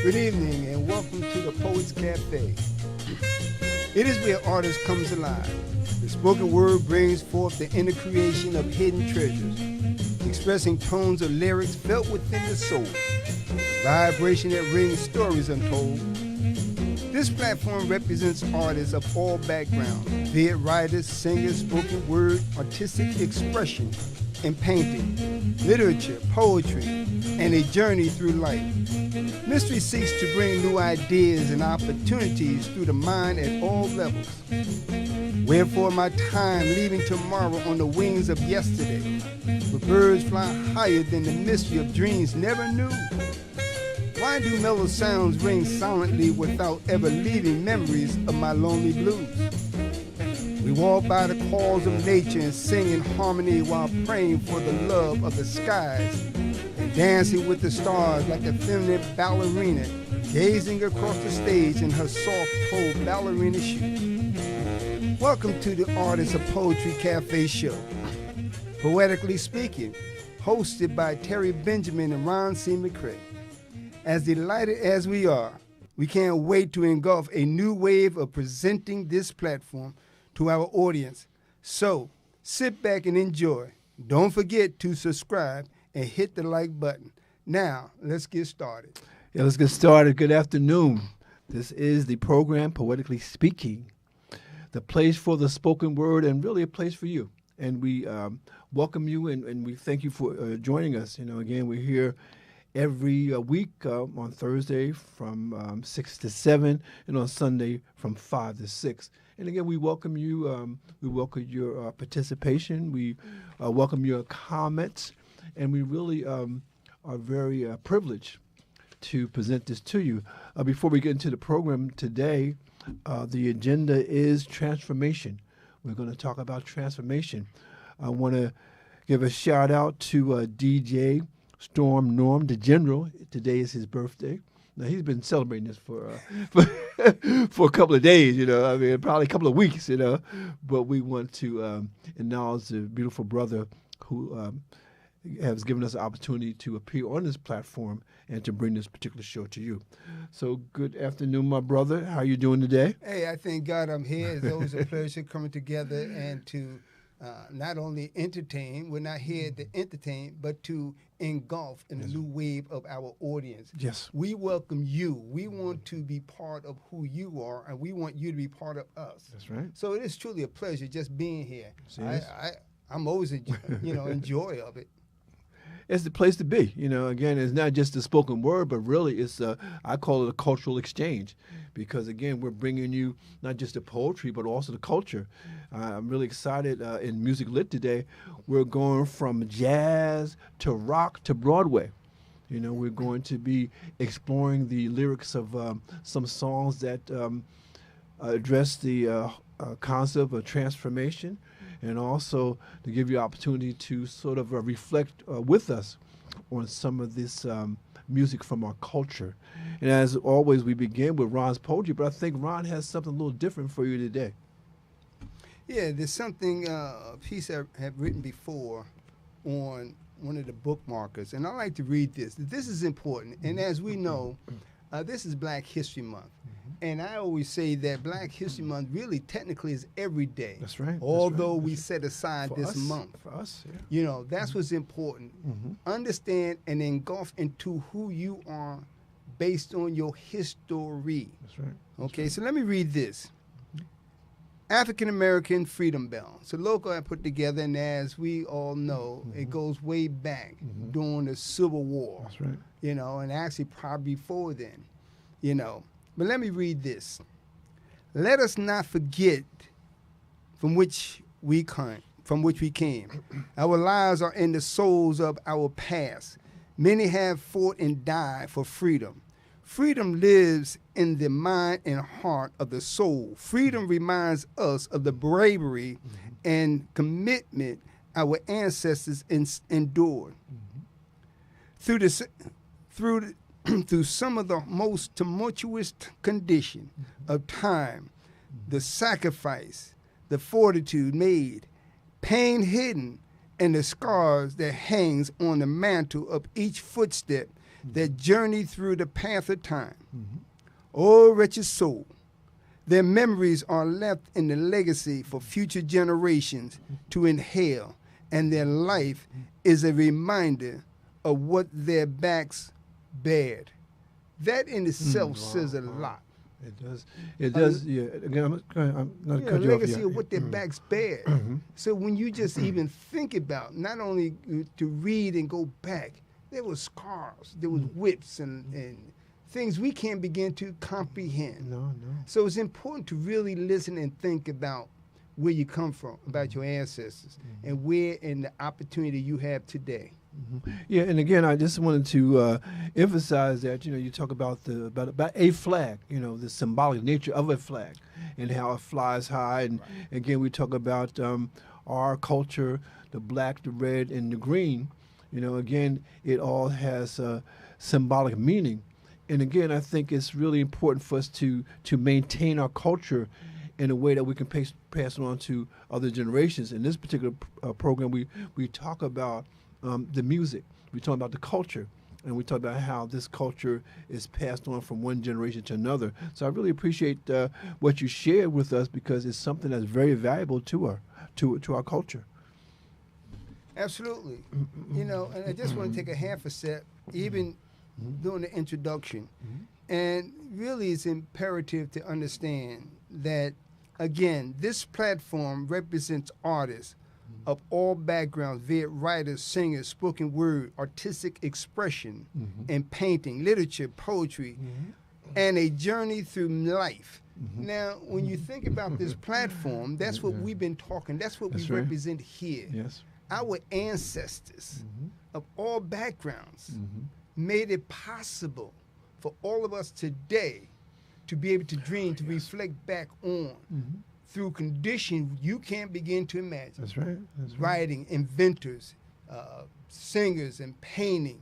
Good evening and welcome to the Poets Cafe. It is where artists comes alive. The spoken word brings forth the inner creation of hidden treasures, expressing tones of lyrics felt within the soul, vibration that rings stories untold. This platform represents artists of all backgrounds, be it writers, singers, spoken word, artistic expression, and painting, literature, poetry, and a journey through life. Mystery seeks to bring new ideas and opportunities through the mind at all levels. Wherefore my time leaving tomorrow on the wings of yesterday, where birds fly higher than the mystery of dreams never knew. Why do mellow sounds ring silently without ever leaving memories of my lonely blues? We walk by the calls of nature and sing in harmony while praying for the love of the skies and dancing with the stars like a feminine ballerina, gazing across the stage in her soft toe ballerina shoes. Welcome to the Artists of Poetry Cafe show, Poetically Speaking, hosted by Terry Benjamin and Ron C. McCray. As delighted as we are, we can't wait to engulf a new wave of presenting this platform to our audience. So sit back and enjoy. Don't forget to subscribe and hit the like button. Now, let's get started. Yeah, let's get started. Good afternoon. This is the program, Poetically Speaking, the place for the spoken word and really a place for you. And we welcome you and we thank you for joining us. You know, again, we're here every week on Thursday from 6 to 7 and on Sunday from 5 to 6. And again, we welcome you. We welcome your participation. We welcome your comments. And we really are very privileged to present this to you. Before we get into the program today, the agenda is transformation. We're going to talk about transformation. I want to give a shout out to DJ Storm Norm, the General. Today is his birthday. Now, he's been celebrating this for a couple of days, you know. I mean, probably a couple of weeks, you know. But we want to acknowledge the beautiful brother who has given us the opportunity to appear on this platform and to bring this particular show to you. So, good afternoon, my brother. How are you doing today? Hey, I thank God I'm here. It's always a pleasure coming together and to not only entertain, we're not here to entertain, but to engulf in a new wave of our audience. Yes. We welcome you. We want to be part of who you are, and we want you to be part of us. That's right. So it is truly a pleasure just being here. Yes. I'm always, enjoy of it. It's the place to be. You know, again, it's not just the spoken word, but really it's, I call it a cultural exchange because, again, we're bringing you not just the poetry, but also the culture. I'm really excited in Music Lit today. We're going from jazz to rock to Broadway. You know, we're going to be exploring the lyrics of some songs that address the concept of transformation, and also to give you opportunity to sort of reflect with us on some of this music from our culture. And as always, we begin with Ron's poetry, but I think Ron has something a little different for you today. Yeah, there's something, a piece I have written before on one of the bookmarkers, and I like to read this. This is important, and as we know, this is Black History Month. And I always say that Black History Month really technically is every day. That's right. Although we set aside this month. For us, yeah. You know, that's what's important. Understand and engulf into who you are based on your history. That's right. Okay, so let me read this. African American Freedom Bell. It's a logo I put together, and as we all know, it goes way back during the Civil War. That's right. You know, and actually probably before then, you know. But let me read this. Let us not forget from which we came. Our lives are in the souls of our past. Many have fought and died for freedom. Freedom lives in the mind and heart of the soul. Freedom reminds us of the bravery and commitment our ancestors endured. Through some of the most tumultuous condition of time, the sacrifice, the fortitude made, pain hidden, and the scars that hangs on the mantle of each footstep that journey through the path of time. Oh, wretched soul, their memories are left in the legacy for future generations to inhale, and their life is a reminder of what their backs bared. That in itself says a lot. It does. It does. Yeah. Again, I'm not cut you off. Legacy of what their backs bared. So when you just even think about, not only to read and go back, there were scars, there was whips and things we can't begin to comprehend. No. So it's important to really listen and think about where you come from, about your ancestors, and where and the opportunity you have today. Yeah, and again, I just wanted to emphasize that you talk about about a flag, the symbolic nature of a flag, and how it flies high, and again, we talk about our culture, the black, the red, and the green. Again, it all has symbolic meaning, and again, I think it's really important for us to maintain our culture in a way that we can pass it on to other generations. In this particular program, we talk about the music, we talk about the culture, and we talk about how this culture is passed on from one generation to another. So I really appreciate what you shared with us, because it's something that's very valuable to our culture. Absolutely. And I just want to take a half a step, even during the introduction. And really it's imperative to understand that, again, this platform represents artists of all backgrounds, be it writers, singers, spoken word, artistic expression, and painting, literature, poetry, and a journey through life. Now, when you think about this platform, that's what we've been talking, that's what we represent here. Yes. Our ancestors of all backgrounds made it possible for all of us today to be able to dream, to reflect back on through conditions you can't begin to imagine. That's right. Writing, inventors, singers, and painting.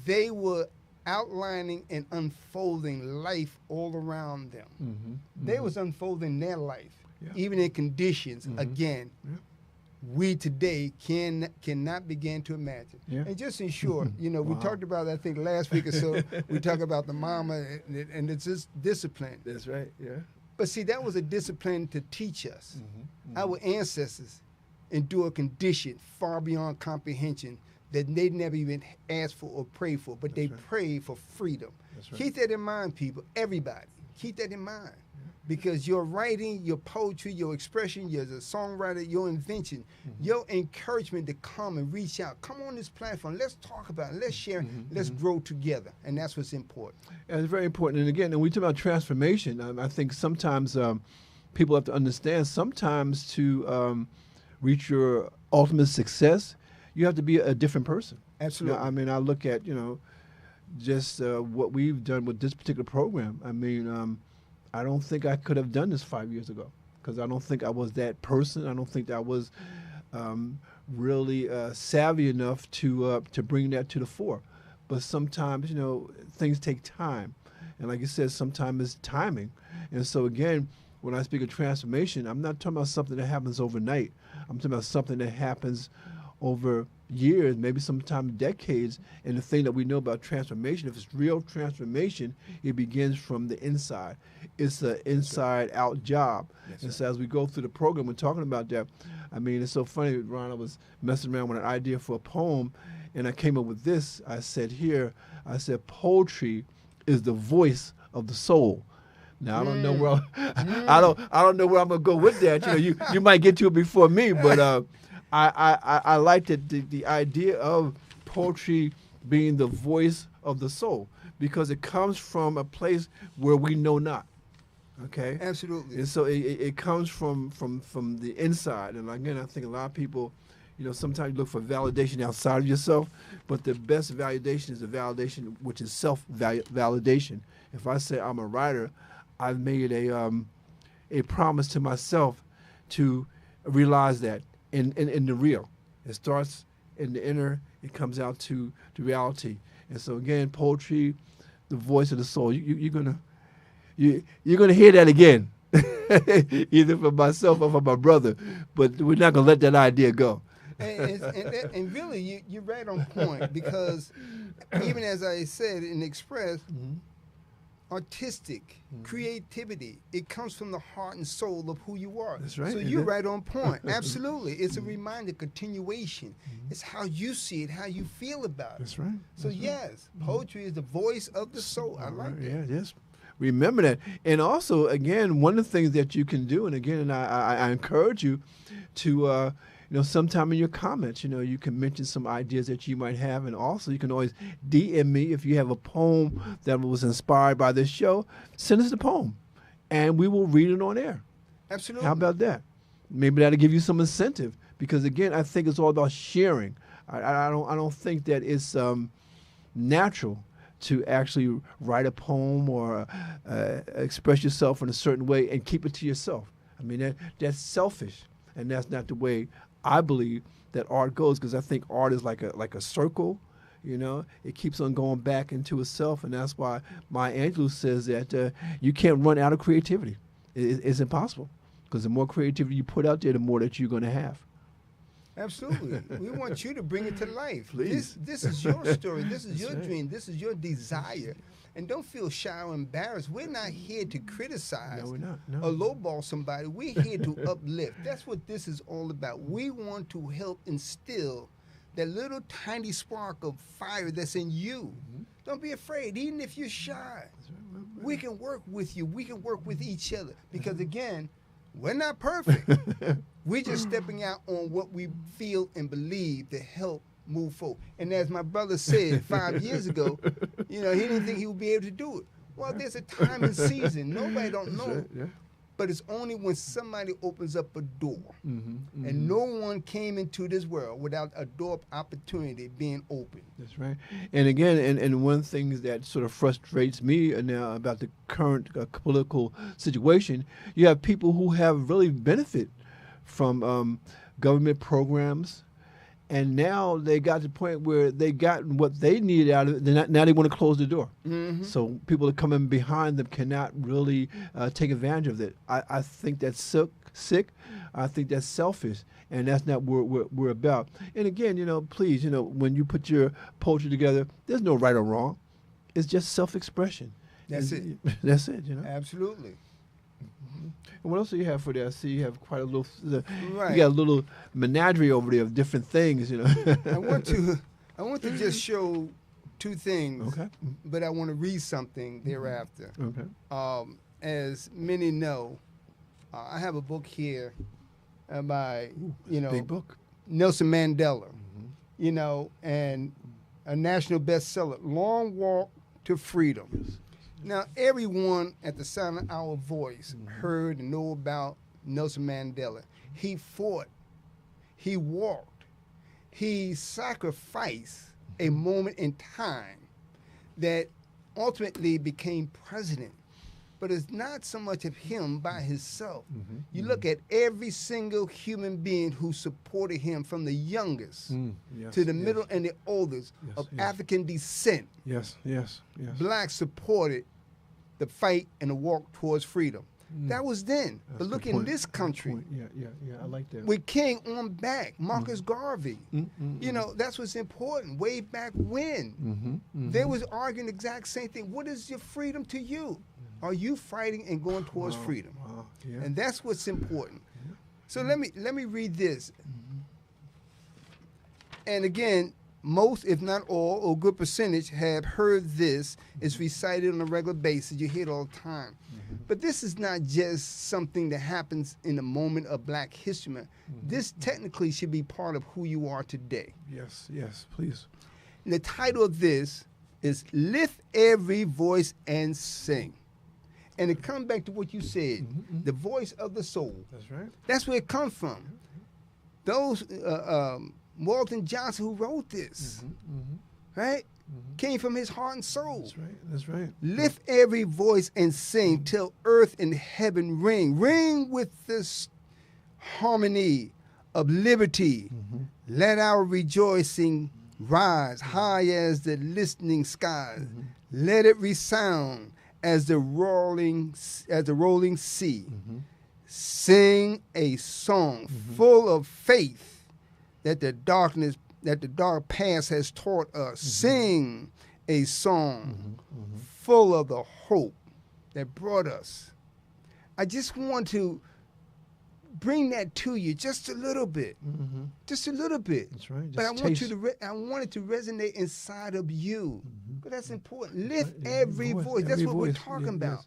They were outlining and unfolding life all around them. They was unfolding their life, even in conditions, again, we today cannot begin to imagine. And just in short, we talked about, I think last week or so, we talked about the mama and it's this discipline. That's right, yeah. But see, that was a discipline to teach us. Our ancestors endure a condition far beyond comprehension that they never even asked for or prayed for, but they prayed for freedom. Keep that in mind, people, everybody. Keep that in mind. Because your writing, your poetry, your expression, you're a songwriter, your invention, your encouragement to come and reach out. Come on this platform. Let's talk about it. Let's share. Let's grow together. And that's what's important. And it's very important. And again, when we talk about transformation, I think sometimes people have to understand, sometimes to reach your ultimate success, you have to be a different person. Absolutely. I look at, just what we've done with this particular program. I don't think I could have done this 5 years ago, because I don't think I was that person. I don't think I was really savvy enough to bring that to the fore. But sometimes, things take time. And like you said, sometimes it's timing. And so again, when I speak of transformation, I'm not talking about something that happens overnight. I'm talking about something that happens over years, maybe sometimes decades. And the thing that we know about transformation, if it's real transformation, it begins from the inside. It's an inside-out job. And so as we go through the program, we're talking about that. It's so funny, Ron, I was messing around with an idea for a poem, and I came up with this. I said, poetry is the voice of the soul. Now I don't know where I don't know where I'm gonna go with that. You might get to it before me, but I like the idea of poetry being the voice of the soul, because it comes from a place where we know not. Okay. Absolutely. And so it comes from the inside. And again, I think a lot of people, sometimes you look for validation outside of yourself, but the best validation is a validation which is self-validation. If I say I'm a writer, I've made a promise to myself to realize that in the real. It starts in the inner, it comes out to the reality. And so again, poetry, the voice of the soul. You're gonna hear that again, either from myself or from my brother. But we're not gonna let that idea go. And really, you're right on point because even as I said and expressed, artistic creativity, it comes from the heart and soul of who you are. That's right. So you're right on point. Absolutely. It's a reminder, continuation. It's how you see it, how you feel about it. That's right. So yes, poetry is the voice of the soul. I like that. Yeah, yes. Remember that. And also, again, one of the things that you can do, and again, I encourage you to, sometime in your comments, you can mention some ideas that you might have. And also, you can always DM me if you have a poem that was inspired by this show. Send us the poem, and we will read it on air. Absolutely. How about that? Maybe that'll give you some incentive. Because, again, I think it's all about sharing. I don't think that it's natural to actually write a poem or express yourself in a certain way and keep it to yourself. I mean, that's selfish, and that's not the way I believe that art goes. Because I think art is like a circle, It keeps on going back into itself, and that's why Maya Angelou says that you can't run out of creativity. It's impossible, because the more creativity you put out there, the more that you're going to have. Absolutely. We want you to bring it to life. Please. This is your story. This is your dream. This is your desire. And don't feel shy or embarrassed. We're not here to criticize No, we're not. No. or lowball somebody. We're here to uplift. That's what this is all about. We want to help instill that little tiny spark of fire that's in you. Don't be afraid, even if you're shy. We can work with you. We can work with each other. Because again, we're not perfect. We're just stepping out on what we feel and believe to help move forward. And as my brother said 5 years ago, he didn't think he would be able to do it. Well, there's a time and season. Nobody don't know. Right, yeah. But it's only when somebody opens up a door. Mm-hmm. And no one came into this world without a door of opportunity being open. That's right. And again, and one thing that sort of frustrates me now about the current political situation, you have people who have really benefit from government programs, and now they got to the point where they got what they needed out of it. Now they want to close the door. So people that come in behind them cannot really take advantage of it. I think that's sick. I think that's selfish, and that's not what we're about. And again, please, when you put your poetry together, there's no right or wrong. It's just self-expression. That's it. That's it. Absolutely. And what else do you have for that? I see you have quite a little. Right. You got a little menagerie over there of different things. I want to just show two things. Okay. But I want to read something thereafter. Okay. As many know, I have a book here by big book. Nelson Mandela, and a national bestseller, Long Walk to Freedom. Yes. Now, everyone at the sound of our voice heard and know about Nelson Mandela. He fought, he walked, he sacrificed a moment in time that ultimately became president. But it's not so much of him by himself. You look at every single human being who supported him, from the youngest to the middle and the oldest of African descent. Yes. Blacks supported the fight and the walk towards freedom. That was then. That's but look the in point. this country. Yeah. I like that. With King on back, Marcus Garvey. That's what's important. Way back when. They was arguing the exact same thing. What is your freedom to you? Are you fighting and going towards freedom? Wow. Yeah. And that's what's important. So let me read this. And again, most, if not all, or a good percentage have heard this. It's recited on a regular basis. You hear it all the time. But this is not just something that happens in the moment of Black History Month. This technically should be part of who you are today. Yes, please. And the title of this is Lift Every Voice and Sing. And it comes back to what you said, the voice of the soul. That's right. That's where it comes from. Those, Walton Johnson, who wrote this, right, came from his heart and soul. That's right. Lift every voice and sing till earth and heaven ring. Ring with this harmony of liberty. Let our rejoicing rise high as the listening skies. Let it resound as the rolling sea. Sing a song full of faith that the dark past has taught us. Sing a song full of the hope that brought us. I just want to bring that to you just a little bit. Just a little bit. That's right. But I Just want taste. you to I want it to resonate inside of you. But that's important. Lift Right. every voice. That's Every what we're voice. talking Yeah, about. yes.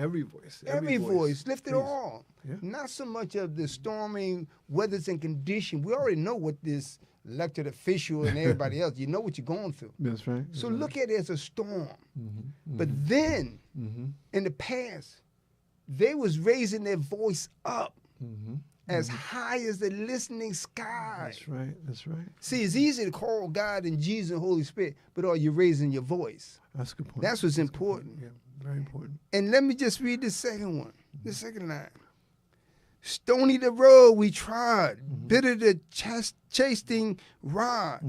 Every voice. Every voice. Lift it Please. all. Yeah. Not so much of the storming weathers and condition. We already know what this elected official and everybody else, you know what you're going through. That's right. So look at it as a storm. But then, in the past, they was raising their voice up as high as the listening sky. That's right. That's right. See, it's easy to call God and Jesus and Holy Spirit, but are you raising your voice? That's a good point. That's what's important. Yeah, very important. And let me just read the second one, the second line. Stony the road we trod, bitter the chasing rod,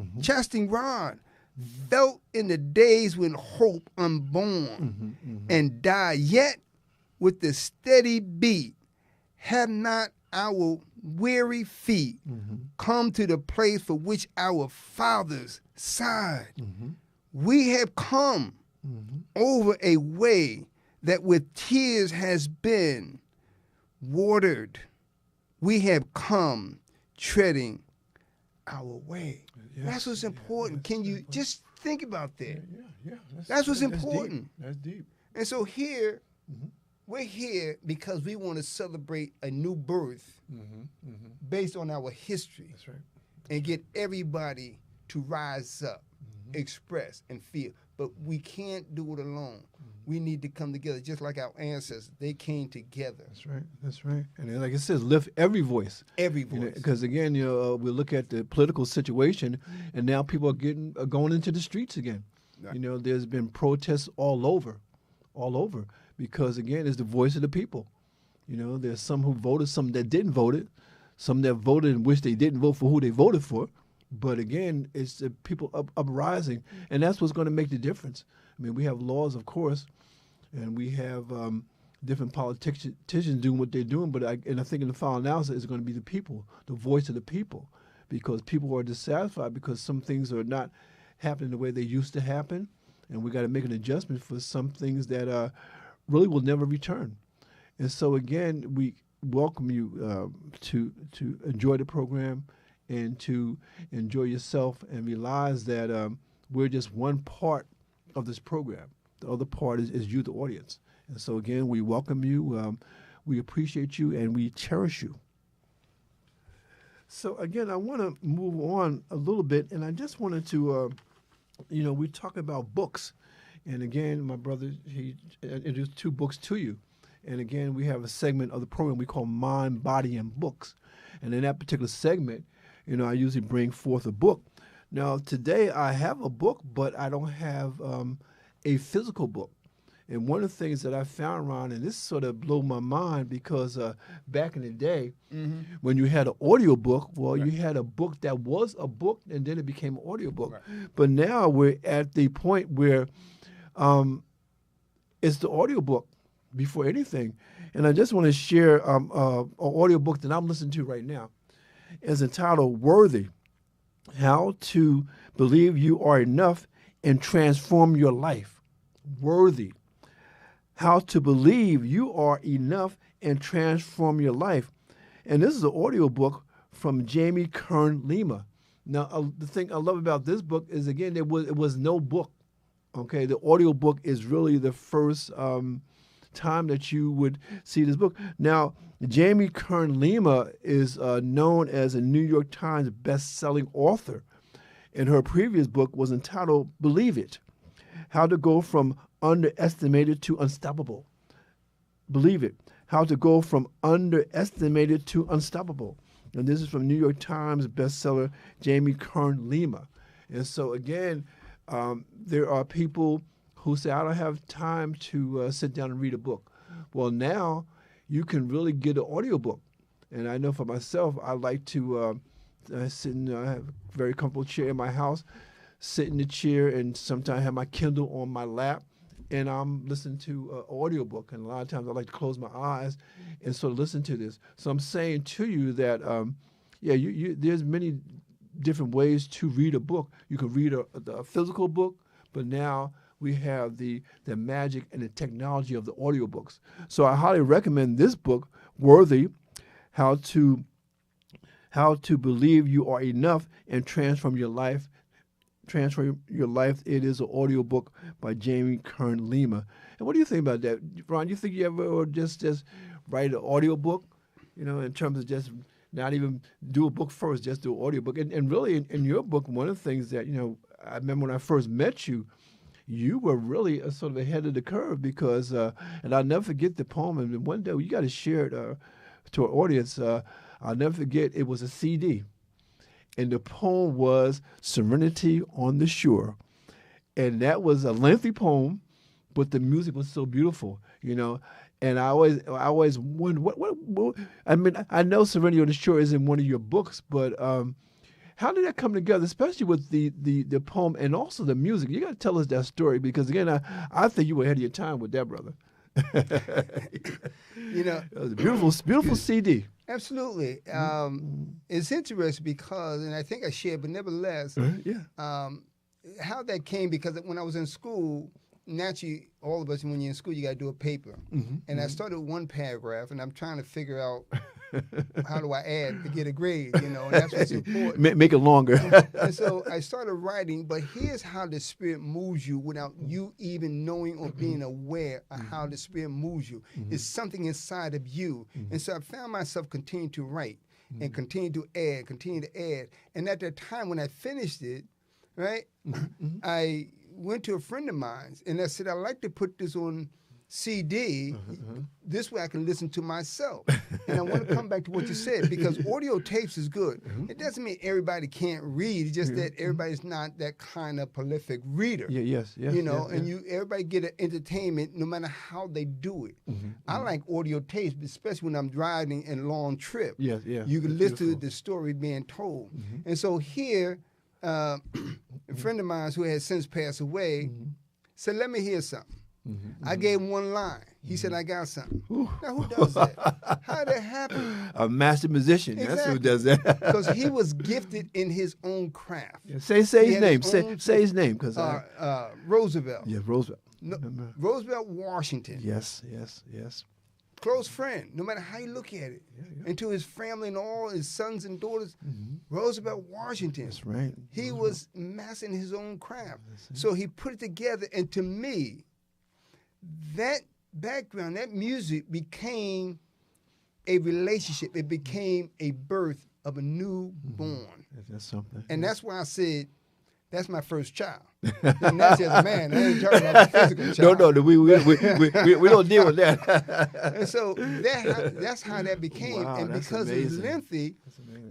felt in the days when hope unborn, and die yet with the steady beat, have not our weary feet come to the place for which our fathers sighed. We have come over a way that with tears has been watered. We have come treading our way. Yes, That's what's important. Can you just think about that? Yeah. That's what's deep. important. That's deep. And so here, we're here because we want to celebrate a new birth based on our history. That's right. And get everybody to rise up, express, and feel. But we can't do it alone. We need to come together, just like our ancestors. They came together. That's right. That's right. And then, like it says, lift every voice. Every voice. Because again, we look at the political situation, and now people are going into the streets again. Right. There's been protests all over, because again, it's the voice of the people. There's some who voted, some that didn't vote it, some that voted and wish they didn't vote for who they voted for. But again, it's the people uprising, and that's what's going to make the difference. I mean, we have laws, of course, and we have different politicians doing what they're doing. But I think in the final analysis, it's going to be the people, the voice of the people, because people are dissatisfied because some things are not happening the way they used to happen, and we got to make an adjustment for some things that really will never return. And so again, we welcome you to enjoy the program and to enjoy yourself and realize that we're just one part of this program. The other part is you, the audience. And so again, we welcome you, we appreciate you, and we cherish you. So again, I want to move on a little bit, and I just wanted to, we talk about books. And again, my brother, he introduced 2 books to you. And again, we have a segment of the program we call Mind, Body, and Books. And in that particular segment, I usually bring forth a book. Now, today I have a book, but I don't have a physical book. And one of the things that I found, Ron, and this sort of blew my mind because back in the day, when you had an audio book, you had a book that was a book, and then it became an audio book. Right. But now we're at the point where it's the audio book before anything. And I just want to share an audio book that I'm listening to right now. It's entitled Worthy, How to Believe You Are Enough and Transform Your Life. Worthy, How to Believe You Are Enough and Transform Your Life. And this is an audio book from Jamie Kern Lima. Now, the thing I love about this book is, again, it was no book. Okay, the audio book is really the first time that you would see this book. Now, Jamie Kern Lima is known as a New York Times best-selling author, and her previous book was entitled Believe It, How to Go From Underestimated to Unstoppable. Believe It, How to Go From Underestimated to Unstoppable. And this is from New York Times bestseller Jamie Kern Lima. And so again, there are people who say, I don't have time to sit down and read a book. Well, now you can really get an audiobook. And I know for myself, I like to sit in, I have a very comfortable chair in my house, sit in the chair, and sometimes have my Kindle on my lap, and I'm listening to an audiobook. And a lot of times I like to close my eyes and sort of listen to this. So I'm saying to you that, there's many different ways to read a book. You can read a physical book, but now we have the magic and the technology of the audiobooks. So I highly recommend this book, Worthy, How to Believe You Are Enough and Transform Your Life. It is an audiobook by Jamie Kern Lima. And what do you think about that? Ron, you think you ever just write an audiobook, in terms of just not even do a book first, just do an audiobook? And really, in your book, one of the things that, I remember when I first met you, you were really sort of ahead of the curve because, and I'll never forget the poem, and one day you got to share it to our audience. I'll never forget, it was a CD. And the poem was Serenity on the Shore. And that was a lengthy poem, but the music was so beautiful, And I always wondered, what I mean, I know Serenity on the Shore isn't one of your books, but how did that come together, especially with the poem and also the music? You got to tell us that story because, again, I think you were ahead of your time with that, brother. It was a beautiful CD. Absolutely. It's interesting because, and I think I shared, but nevertheless, how that came, because when I was in school, naturally, all of us, when you're in school, you got to do a paper. And I started with one paragraph, and I'm trying to figure out how do I add to get a grade, and that's what's important. Make it longer. And so I started writing, but here's how the Spirit moves you without you even knowing or being aware of how the Spirit moves you. It's something inside of you. And so I found myself continuing to write and continue to add. And at the time when I finished it, right, I went to a friend of mine, and I said, I'd like to put this on CD. This way I can listen to myself. And I want to come back to what you said, because audio tapes is good. It doesn't mean everybody can't read. It's just that everybody's not that kind of prolific reader. And everybody get an entertainment no matter how they do it. I like audio tapes, especially when I'm driving in a long trip. You can listen to the story being told. And so here, a friend of mine who has since passed away said, let me hear something. I gave him one line. He said, I got something. Now, who does that? How did that happen? A master musician. Exactly. That's who does that. Because he was gifted in his own craft. Say his name. Say his name. Roosevelt. Yeah, Roosevelt. No, Roosevelt Washington. Yes. Close friend, no matter how you look at it. And to his family and all his sons and daughters, Roosevelt Washington. That's right. He was mastering his own craft. So he put it together, and to me, that background, that music became a relationship. It became a birth of a newborn. That's something. And that's why I said, that's my first child. And that's as a man. I ain't talking about the physical child. No, we don't deal with that. And so that's how that became. Wow, and because amazing. it's lengthy,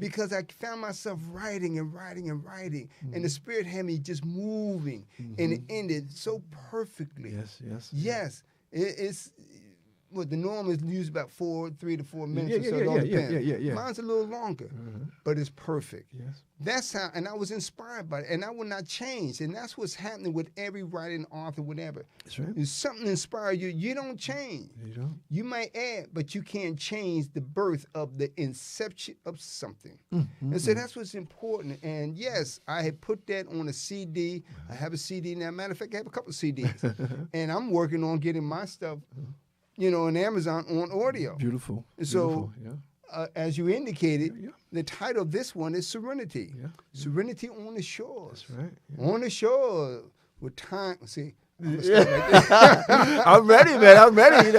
because I found myself writing. And the Spirit had me just moving. And it ended so perfectly. Yes. It's what the norm is used about 3 to 4 minutes or so. It all depends. Mine's a little longer, but it's perfect. That's how, and I was inspired by it, and I will not change. And that's what's happening with every writing, author, whatever. That's right. If something inspires you, you don't change. You don't. You might add, but you can't change the birth of the inception of something. And so that's what's important. And yes, I had put that on a CD. I have a CD now. Matter of fact, I have a couple of CDs. And I'm working on getting my stuff on Amazon on audio. Beautiful. So, as you indicated, the title of this one is Serenity. Serenity on the Shore. That's right. On the shore with time. See, I'm ready, man. I'm ready.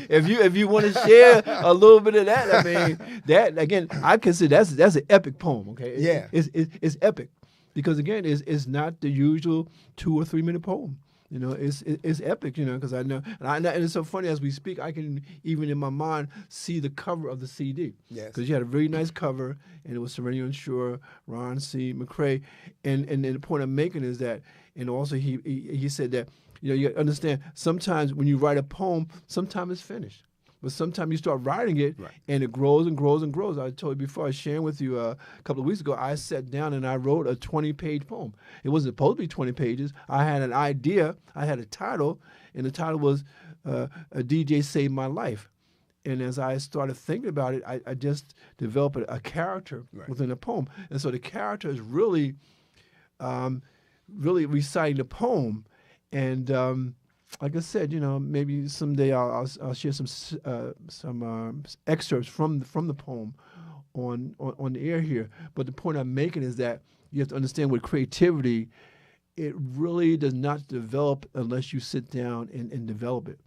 If you want to share a little bit of that, I mean, that again, I consider that's an epic poem. Okay. It's epic because again, it's not the usual 2 or 3 minute poem. It's epic, because I know, and it's so funny as we speak, I can even in my mind see the cover of the CD. Yes. Because you had a very nice cover, and it was Serenity on Shore, Ron C. McCrae, and the point I'm making is that, and also he said that, you understand, sometimes when you write a poem, sometimes it's finished. But sometimes you start writing it, and it grows and grows and grows. I told you before, I was sharing with you a couple of weeks ago, I sat down and I wrote a 20-page poem. It wasn't supposed to be 20 pages. I had an idea. I had a title, and the title was A DJ Saved My Life. And as I started thinking about it, I just developed a character within the poem. And so the character is really reciting the poem. And like I said, maybe someday I'll share some excerpts from the poem on the air here. But the point I'm making is that you have to understand with creativity, it really does not develop unless you sit down and develop it.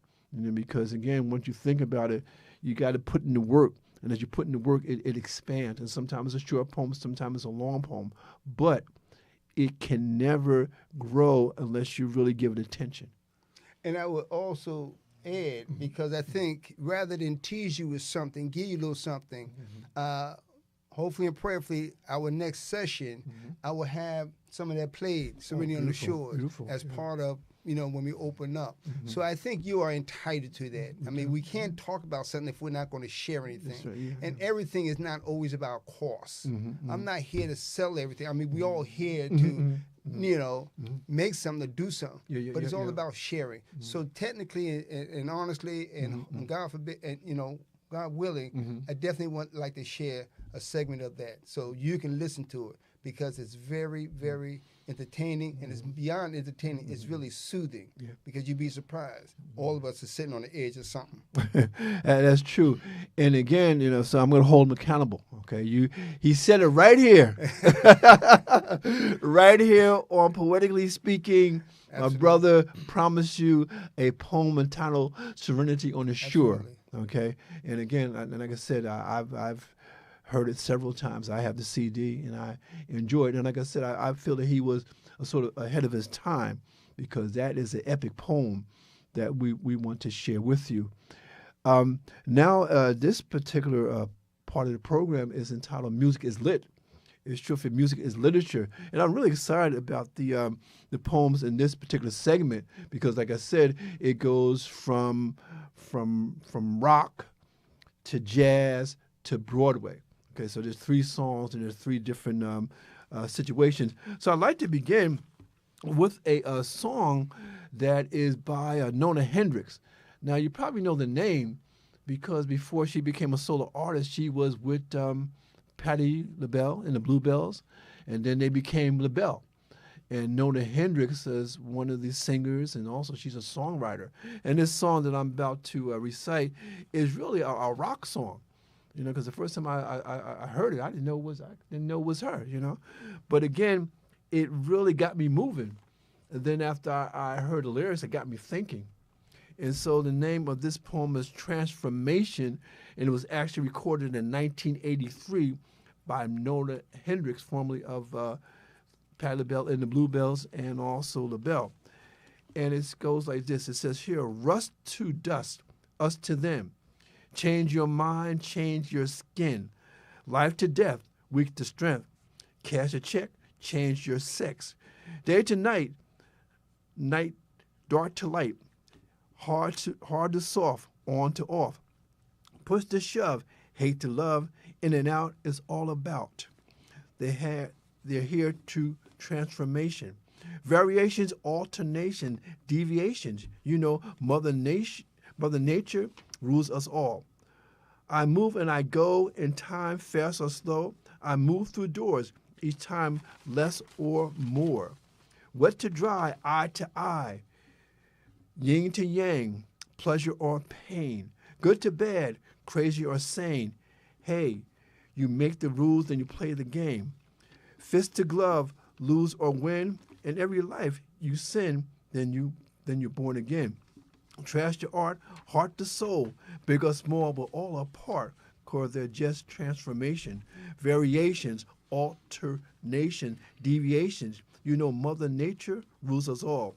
Because again, once you think about it, you got to put in the work. And as you put in the work, it expands. And sometimes it's a short poem, sometimes it's a long poem. But it can never grow unless you really give it attention. And I would also add, because I think rather than tease you with something, give you a little something, hopefully and prayerfully, our next session, I will have some of that played, Serenity on the Shores, as part of, when we open up. So I think you are entitled to that. I mean, we can't talk about something if we're not going to share anything. Right, yeah. And everything is not always about cost. I'm not here to sell everything. I mean, we all here to, make something, to do something. But it's all about sharing. So technically and honestly, and God forbid, and God willing, I definitely like to share a segment of that so you can listen to it, because it's very, very entertaining, and it's beyond entertaining. It's really soothing, because you'd be surprised. All of us are sitting on the edge of something. That's true. And again, so I'm going to hold him accountable. Okay, he said it right here, right here on Poetically Speaking. Absolutely. My brother promised you a poem entitled "Serenity on the Shore." Absolutely. Okay, and again, like I said, I've heard it several times. I have the CD, and I enjoy it. And like I said, I feel that he was sort of ahead of his time, because that is an epic poem that we want to share with you. Now, this particular part of the program is entitled "Music is Lit." It's true for music is literature, and I'm really excited about the poems in this particular segment, because, like I said, it goes from rock to jazz to Broadway. Okay, so there's 3 songs and there's 3 different situations. So I'd like to begin with a song that is by Nona Hendryx. Now, you probably know the name, because before she became a solo artist, she was with Patti LaBelle and the Bluebells, and then they became LaBelle. And Nona Hendryx is one of the singers, and also she's a songwriter. And this song that I'm about to recite is really a rock song, because the first time I heard it, I didn't know it was her, But again, it really got me moving. And then after I heard the lyrics, it got me thinking. And so the name of this poem is Transformation, and it was actually recorded in 1983 by Nona Hendryx, formerly of Patti LaBelle and the Bluebells, and also LaBelle. And it goes like this. It says here, rust to dust, us to them. Change your mind, change your skin. Life to death, weak to strength. Cash a check, change your sex. Day to night, dark to light. Hard to soft, on to off. Push to shove, hate to love, in and out is all about. They're here to transformation. Variations, alternation, deviations. Mother Nature rules us all. I move and I go in time, fast or slow. I move through doors, each time less or more. Wet to dry, eye to eye. Yin to yang, pleasure or pain. Good to bad, crazy or sane. Hey, you make the rules, then you play the game. Fist to glove, lose or win. In every life you sin, then you're born again. Trash to art, heart to soul, big or small, but all apart, cause they're just transformation. Variations, alternation, deviations. Mother Nature rules us all,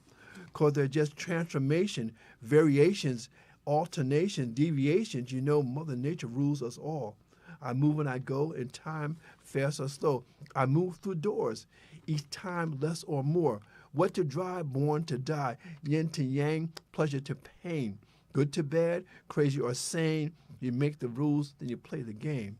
cause they're just transformation. Variations, alternation, deviations. Mother Nature rules us all. I move and I go in time, fast or slow. I move through doors, each time less or more. Wet to dry, born to die. Yin to yang, pleasure to pain. Good to bad, crazy or sane. You make the rules, then you play the game.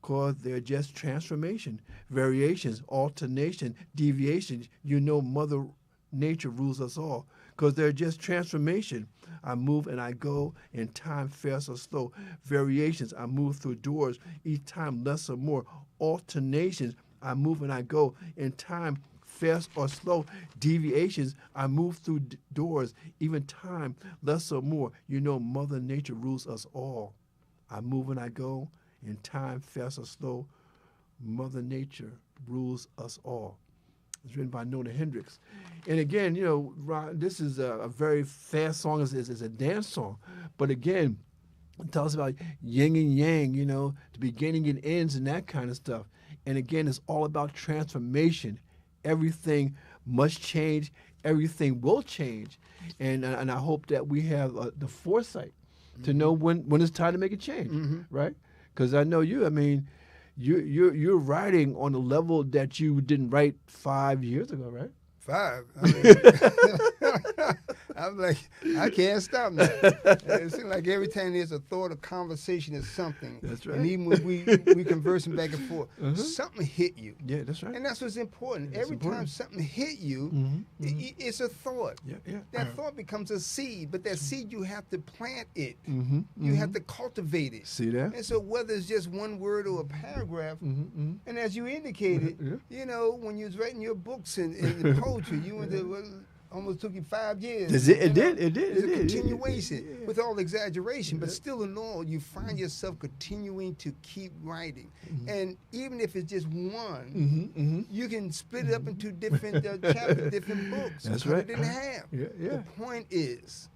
Cause they're just transformation, variations, alternation, deviations. Mother Nature rules us all. because they're just transformation. I move and I go in time, fast or slow. Variations, I move through doors, each time less or more. Alternations, I move and I go in time, fast or slow. Deviations, I move through doors, even time, less or more. You know, Mother Nature rules us all. I move and I go in time, fast or slow. Mother Nature rules us all. It's written by Nona Hendrix. And again, you know, Ron, this is a very fast song. It's a dance song. But again, it tells about yin and yang, you know, the beginning and ends and that kind of stuff. And again, it's all about transformation. Everything must change. Everything will change. And I hope that we have the foresight to know when it's time to make a change, right? Because I know you, I mean, you're writing on a level that you didn't write 5 years ago, right? 5. I mean, I'm like, I can't stop now. It seems like every time there's a thought or conversation or something, That's right. and even when we conversing back and forth, something hit you. Yeah, that's right. And that's what's important. That's Every important. time something hit you, it's a thought. Yeah. That thought becomes a seed, but that seed you have to plant it. You You have to cultivate it. see that? And so whether it's just one word or a paragraph, and as you indicated, you know, when you was writing your books and poetry, you went to, well, almost took you 5 years. It did. It's a continuation with all exaggeration, but still in all, you find yourself continuing to keep writing. And even if it's just one, you can split it up into different chapters, different books. That's Cut right. it in half. Yeah. The point is,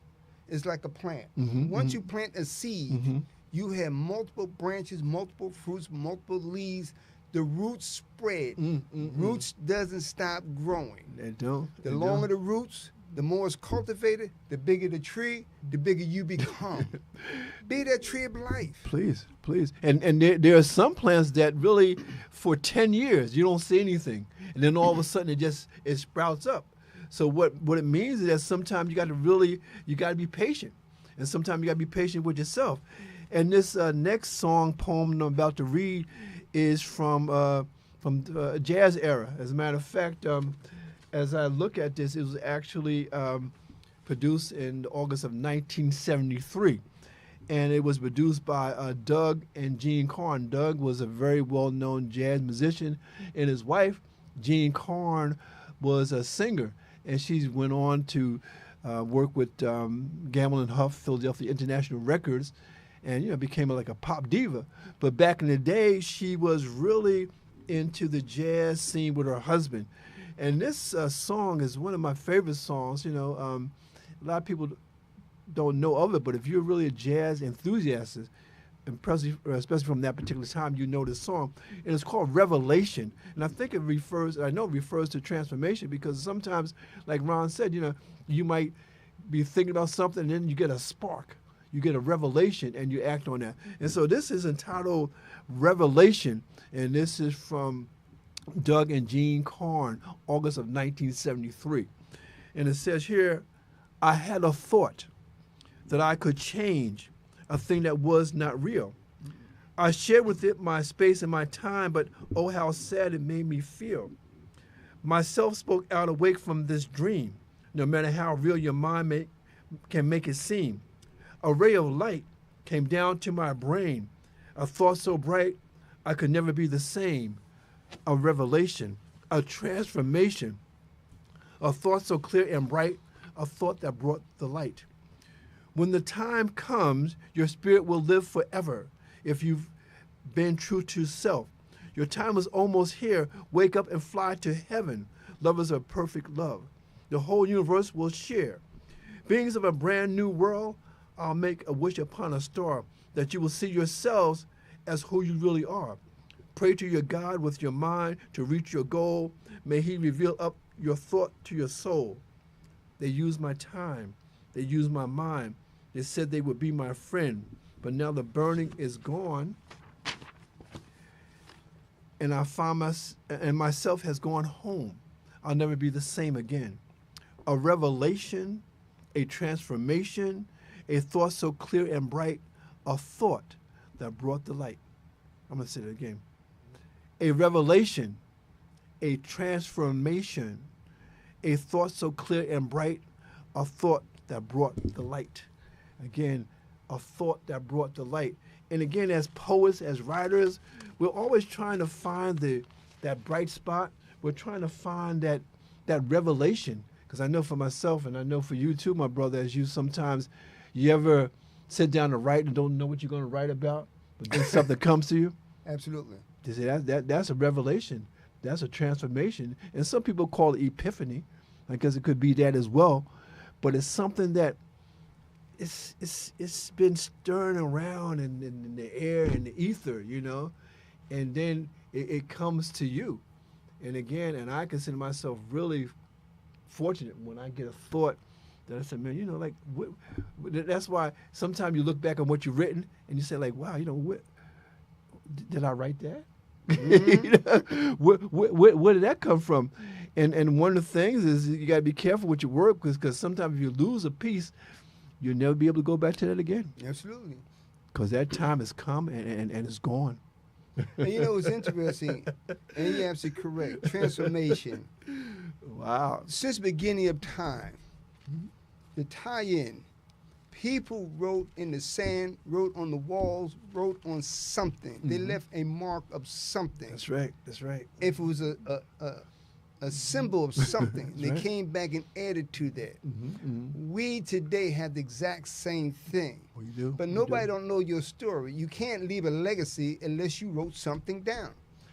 it's like a plant. Once you plant a seed, you have multiple branches, multiple fruits, multiple leaves. The roots spread. Roots doesn't stop growing. They don't. The longer the roots, the more it's cultivated, the bigger the tree, the bigger you become. Be that tree of life. Please. And there are some plants that really, for 10 years, you don't see anything. And then all of a sudden it sprouts up. So what it means is that sometimes you got to be patient. And sometimes you got to be patient with yourself. And this next poem I'm about to read is from jazz era. As a matter of fact, as I look at this, it was actually produced in August of 1973. And it was produced by Doug and Jean Carn. Doug was a very well-known jazz musician, and his wife, Jean Carn, was a singer. And she went on to work with Gamble and Huff, Philadelphia International Records, and became like a pop diva. But back in the day, she was really into the jazz scene with her husband. And this song is one of my favorite songs. A lot of people don't know of it, but if you're really a jazz enthusiast, and especially from that particular time, you know this song. And it's called Revelation. And I think it refers to transformation, because sometimes, like Ron said, you might be thinking about something and then you get a spark. You get a revelation and you act on that. And so this is entitled Revelation, and this is from Doug and Jean Carn, August of 1973. And it says here, I had a thought that I could change a thing that was not real. I shared with it my space and my time, but oh, how sad it made me feel. Myself spoke out awake from this dream, no matter how real your mind can make it seem. A ray of light came down to my brain, a thought so bright I could never be the same. A revelation, a transformation, a thought so clear and bright, a thought that brought the light. When the time comes, your spirit will live forever if you've been true to self. Your time is almost here. Wake up and fly to heaven. Lovers of perfect love. The whole universe will share. Beings of a brand new world, I'll make a wish upon a star that you will see yourselves as who you really are. Pray to your God with your mind to reach your goal. May he reveal up your thought to your soul. They used my time. They used my mind. They said they would be my friend. But now the burning is gone. And I found myself has gone home. I'll never be the same again. A revelation, a transformation, a thought so clear and bright, a thought that brought the light. I'm going to say that again. A revelation, a transformation, a thought so clear and bright, a thought that brought the light. Again, a thought that brought the light. And again, as poets, as writers, we're always trying to find that bright spot. We're trying to find that revelation. Because I know for myself, and I know for you too, my brother, as you ever sit down to write and don't know what you're going to write about, but then something comes to you? Absolutely. You see, that's a revelation. That's a transformation. And some people call it epiphany, because it could be that as well. But it's something that it's been stirring around in the air and the ether, and then it comes to you. And again, and I consider myself really fortunate when I get a thought that I said, man, that's why sometimes you look back on what you've written and you say, like, wow, did I write that? Mm-hmm. Where did that come from? And one of the things is you got to be careful with your work, because sometimes if you lose a piece, you'll never be able to go back to that again. Absolutely. Because that time has come and it's gone. And it's interesting, and you're absolutely correct. Transformation. Wow. Since the beginning of time, the tie-in, people wrote in the sand, wrote on the walls, wrote on something. They left a mark of something. That's right. That's right. If it was a symbol of something, they right. came back and added to that. We today have the exact same thing. Well, you do. But nobody don't know your story. You can't leave a legacy unless you wrote something down.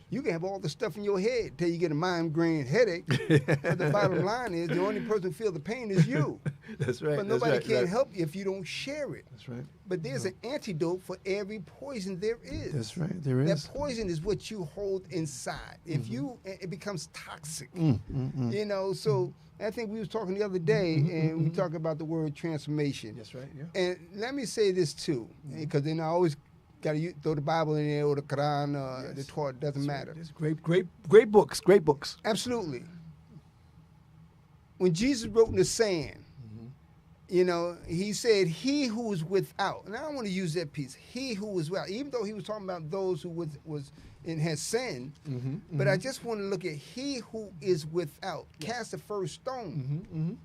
You can have all the stuff in your head till you get a migraine headache. But the bottom line is the only person who feels the pain is you. That's right. But nobody can help you if you don't share it. That's right. But there's an antidote for every poison there is. That's right. There is. That poison is what you hold inside. If it becomes toxic. So I think we was talking the other day, and we talked about the word transformation. That's right. Yeah. And let me say this too, because then I always got to throw the Bible in there or the Quran, the Torah. It doesn't matter. It's great books. Great books. Absolutely. When Jesus wrote in the sand, he said, "He who is without." And I don't want to use that piece. He who is without, even though he was talking about those who was and had sinned. But I just want to look at he who is without. Cast the first stone.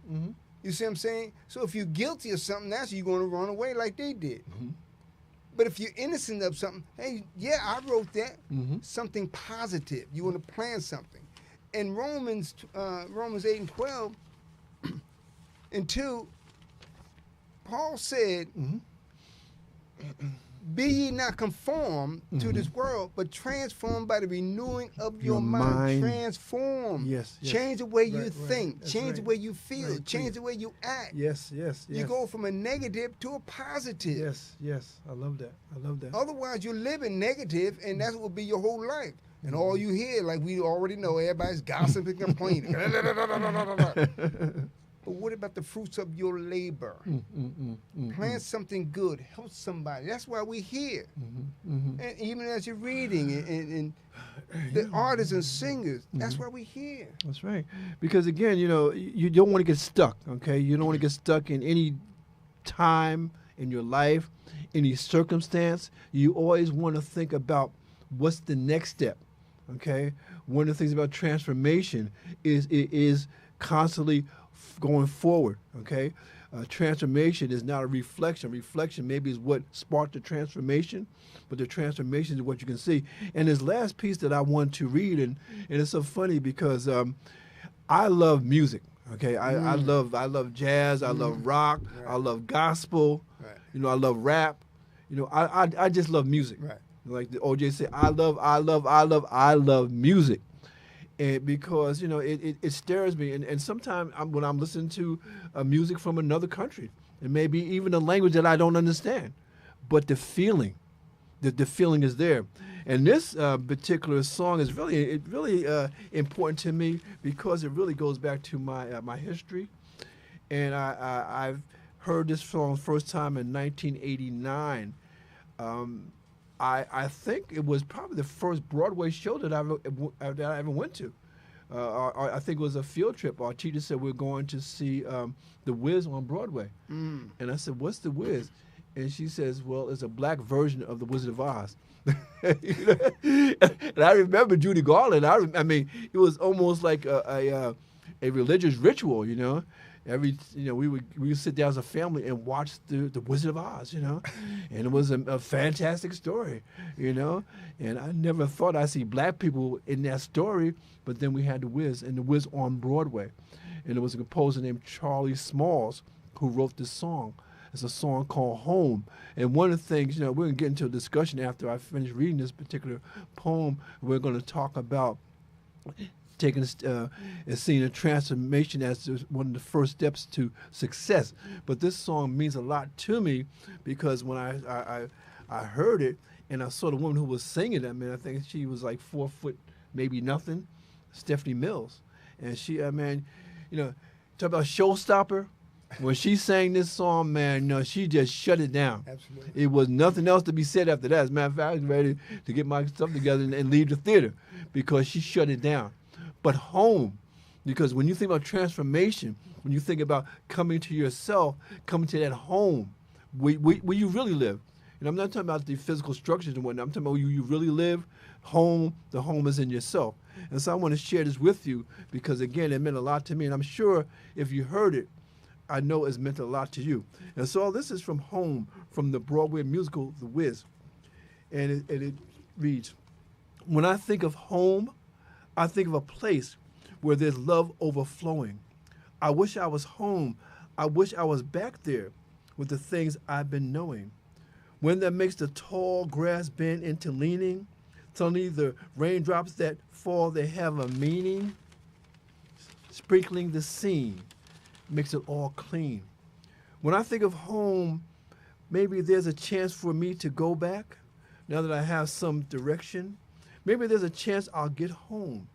You see what I'm saying? So if you're guilty of something, that's you're going to run away like they did. But if you're innocent of something, hey, yeah, I wrote that. Something positive. You want to plan something. In Romans 8 and 12 and 2, Paul said, be ye not conformed to this world, but transformed by the renewing of your mind. Transform. Yes. Change the way you think. That's Change the right. way you feel. Right. Change the way you act. Yes. You go from a negative to a positive. Yes. I love that. Otherwise, you're living negative, and that will be your whole life. And all you hear, like we already know, everybody's gossiping, complaining. But what about the fruits of your labor? Plant something good. Help somebody. That's why we're here. And even as you're reading and the artists and singers, that's why we're here. That's right. Because again, you don't want to get stuck, okay? You don't want to get stuck in any time in your life, any circumstance. You always want to think about what's the next step, okay? One of the things about transformation is constantly going forward, okay? Transformation is not a reflection. Reflection maybe is what sparked the transformation, but the transformation is what you can see. And this last piece that I want to read, and it's so funny because I love music, okay? I love jazz, I love rock, I love gospel, I love rap. I just love music. Right. Like the OJ said, I love music. And because it stirs me, and sometimes when I'm listening to music from another country, and maybe even a language that I don't understand, but the feeling is there. And this particular song is really important to me because it really goes back to my history, and I've heard this song first time in 1989. I think it was probably the first Broadway show that I ever went to. I think it was a field trip. Our teacher said we're going to see The Wiz on Broadway. And I said, what's The Wiz? And she says, well, it's a black version of The Wizard of Oz. And I remember Judy Garland. I mean, it was almost like a religious ritual, you know. We would sit down as a family and watch the Wizard of Oz, you know, and it was a fantastic story, you know. And I never thought I'd see black people in that story, but then we had the Wiz, and the Wiz on Broadway, and there was a composer named Charlie Smalls who wrote this song. It's a song called Home. And one of the things, you know, we're going to get into a discussion after I finish reading this particular poem. We're going to talk about taking and seeing a transformation as one of the first steps to success. But this song means a lot to me because when I heard it and I saw the woman who was singing it, I mean, I think she was like 4 foot, maybe nothing, Stephanie Mills. And she, man, you know, talk about showstopper. When she sang this song, man, no, she just shut it down. Absolutely. It was nothing else to be said after that. As a matter of fact, I was ready to get my stuff together and leave the theater because she shut it down. But home, because when you think about transformation, when you think about coming to yourself, coming to that home where you really live. And I'm not talking about the physical structures and whatnot. I'm talking about where you really live. Home, the home is in yourself. And so I want to share this with you because, again, it meant a lot to me. And I'm sure if you heard it, I know it's meant a lot to you. And so this is from Home, from the Broadway musical, The Wiz. And it reads, when I think of home, I think of a place where there's love overflowing. I wish I was home. I wish I was back there with the things I've been knowing. When that makes the tall grass bend into leaning, suddenly the raindrops that fall, they have a meaning, sprinkling the scene. Makes it all clean. When I think of home, maybe there's a chance for me to go back now that I have some direction. Maybe there's a chance I'll get home.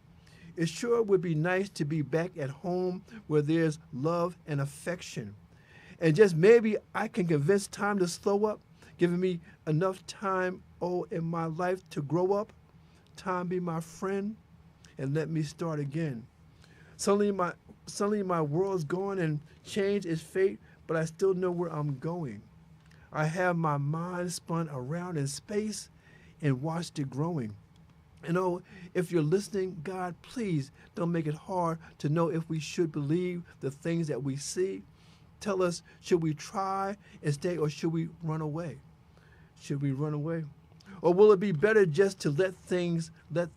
It sure would be nice to be back at home where there's love and affection. And just maybe I can convince time to slow up, giving me enough time, in my life to grow up. Time be my friend and let me start again. Suddenly my world's gone and change is fate, but I still know where I'm going. I have my mind spun around in space and watched it growing. If you're listening, God, please don't make it hard to know if we should believe the things that we see. Tell us, should we try and stay or should we run away? Should we run away? Or will it be better just to let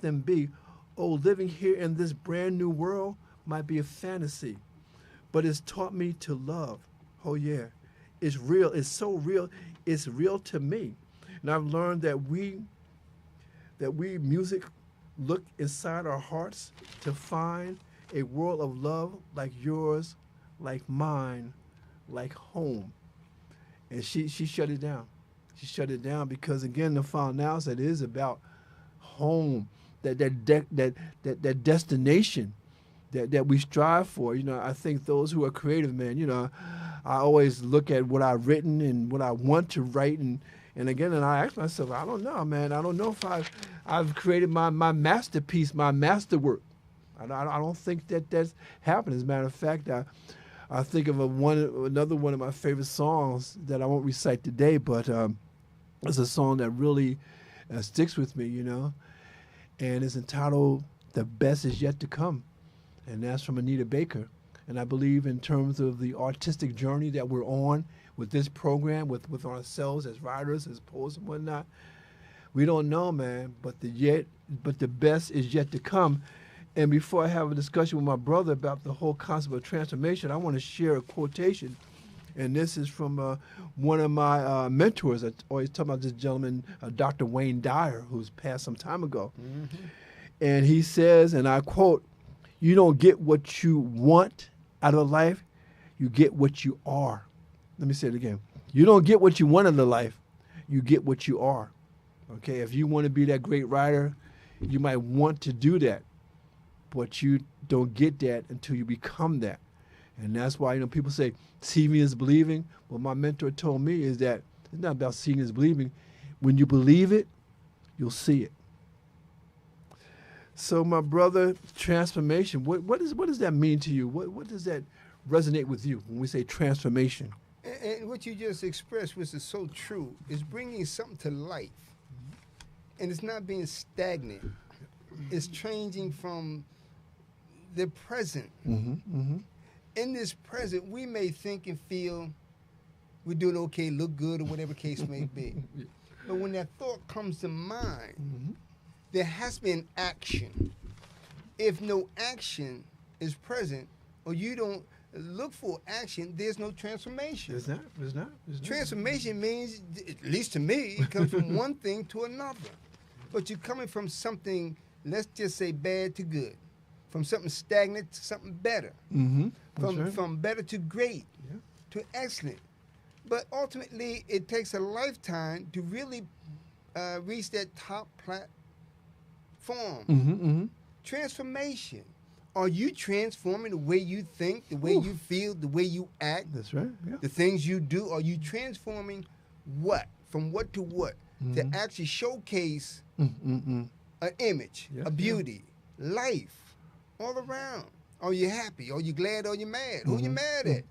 them be? Living here in this brand new world might be a fantasy, but it's taught me to love. Oh yeah, it's real. It's so real. It's real to me. And I've learned that we music look inside our hearts to find a world of love like yours, like mine, like home. And she shut it down. She shut it down because, again, the found out that it is about home, that destination that we strive for. I think those who are creative, man, I always look at what I've written and what I want to write, and again, and I ask myself, I don't know, man. I don't know if I've created my masterpiece, my masterwork. I don't think that's happened. As a matter of fact, I think of another one of my favorite songs that I won't recite today, but it's a song that really sticks with me, and it's entitled "The Best Is Yet to Come," and that's from Anita Baker. And I believe in terms of the artistic journey that we're on with this program, with ourselves as writers, as poets and whatnot, we don't know, man, but the best is yet to come. And before I have a discussion with my brother about the whole concept of transformation, I want to share a quotation. And this is from one of my mentors. I always talk about this gentleman, Dr. Wayne Dyer, who's passed some time ago. Mm-hmm. And he says, and I quote, "You don't get what you want out of life, you get what you are." Let me say it again. You don't get what you want out of life, you get what you are. Okay, if you want to be that great writer, you might want to do that, but you don't get that until you become that. And that's why, people say, seeing is believing. What my mentor told me is that it's not about seeing is believing. When you believe it, you'll see it. So, my brother, transformation, what does that mean to you? What does that resonate with you when we say transformation? And what you just expressed, which is so true, is bringing something to life. And it's not being stagnant. It's changing from the present. In this present, we may think and feel we're doing okay, look good, or whatever case may be. But when that thought comes to mind, there has to be an action. If no action is present, or you don't look for action, there's no transformation. There's not. Transformation means, at least to me, it comes from one thing to another. But you're coming from something, let's just say bad to good, from something stagnant to something better, from better to great, to excellent. But ultimately, it takes a lifetime to really reach that top platform. Transformation. Are you transforming the way you think, the way you feel, the way you act? That's right. Yeah. The things you do? Are you transforming what? From what to what? To actually showcase an image, a beauty, life, all around. Are you happy? Are you glad? Are you mad? Who you mad at?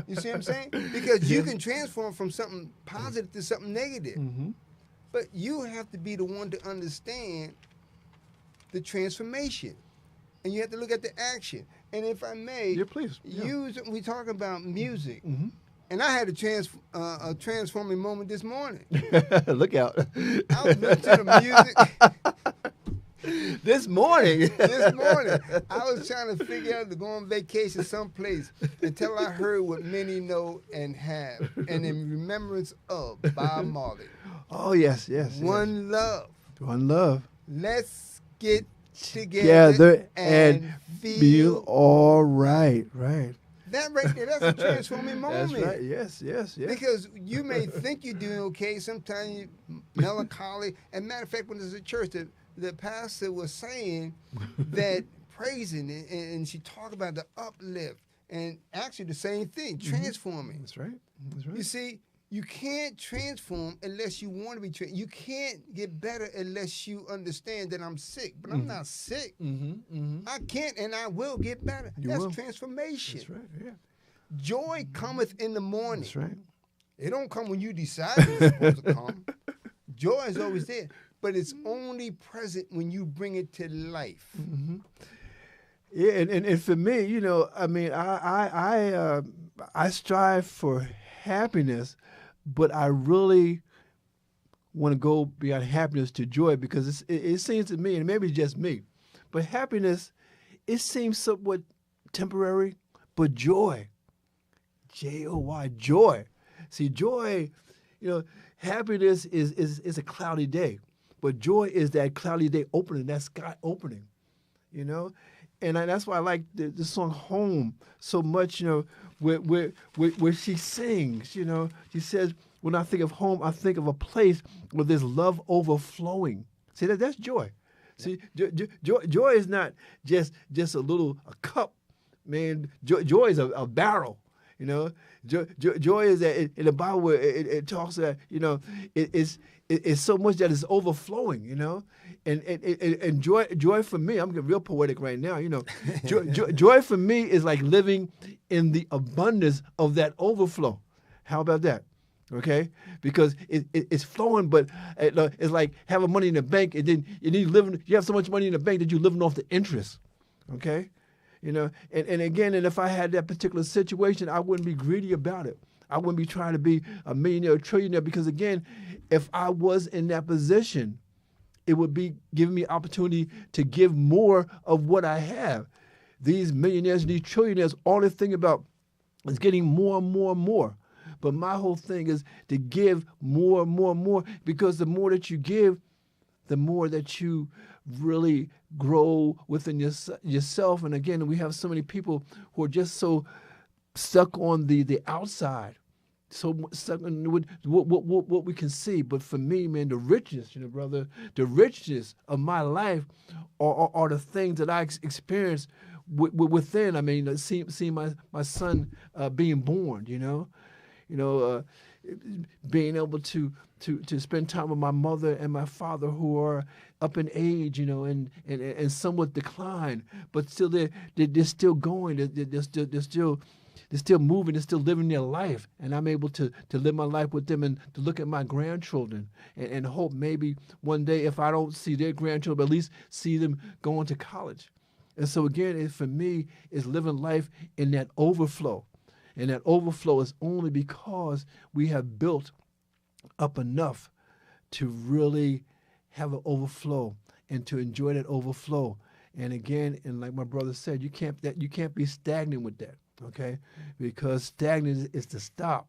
You see what I'm saying? Because you can transform from something positive to something negative. But you have to be the one to understand the transformation. And you have to look at the action. And if I may, please. We talk about music. And I had a transforming moment this morning. Look out. I was listening to the music. This morning, I was trying to figure out to go on vacation someplace until I heard what many know and have, and in remembrance of Bob Marley. Oh, yes. One love. One love. Let's get together and feel all right. That right there, that's a transforming moment. That's right. Yes. Because you may think you're doing okay, sometimes you're melancholy. And matter of fact, when there's a church, the pastor was saying that praising, and she talked about the uplift, and actually the same thing, transforming. That's right. You see, you can't transform unless you want to be transformed. You can't get better unless you understand that I'm sick. But I'm not sick. I can't and I will get better. That's transformation. That's right, yeah. Joy cometh in the morning. That's right. It don't come when you decide it's supposed to come. Joy is always there. But it's only present when you bring it to life. Yeah, and for me, you know, I mean, I strive for happiness, but I really want to go beyond happiness to joy, because it seems to me, and maybe it's just me, but happiness, it seems somewhat temporary, but joy, Joy, joy. See, joy, you know, happiness is a cloudy day. But joy is that cloudy day opening, that sky opening, you know? And that's why I like the song Home so much, you know, where she sings, you know. She says, when I think of home, I think of a place where there's love overflowing. See, that's joy. See, joy is not just a cup, man. Joy is a barrel, you know. Joy is that in the Bible where it talks that, you know, it's so much that it's overflowing, you know, and joy for me, I'm getting real poetic right now, you know. Joy for me is like living in the abundance of that overflow. How about that? Okay, because it's flowing, but it's like having money in the bank, and then you have so much money in the bank that you're living off the interest. Okay. You know, and again, and if I had that particular situation, I wouldn't be greedy about it. I wouldn't be trying to be a millionaire or trillionaire, because again, if I was in that position, it would be giving me opportunity to give more of what I have. These millionaires, these trillionaires, all they think about is getting more and more and more. But my whole thing is to give more and more and more, because the more that you give, the more that you really grow within yourself. And again, we have so many people who are just so stuck on the outside, so stuck on what we can see. But for me, man, the richness, you know, brother, the richness of my life are the things that I experience within. I mean, seeing my son being born, you know, being able to spend time with my mother and my father, who are up in age, you know, and somewhat decline, but still they're still going. They're still moving. They're still living their life, and I'm able to live my life with them, and to look at my grandchildren and hope maybe one day, if I don't see their grandchildren, at least see them going to college. And so again, for me, it's living life in that overflow. And that overflow is only because we have built up enough to really have an overflow and to enjoy that overflow. And again, and like my brother said, you can't be stagnant with that, okay? Because stagnant is to stop.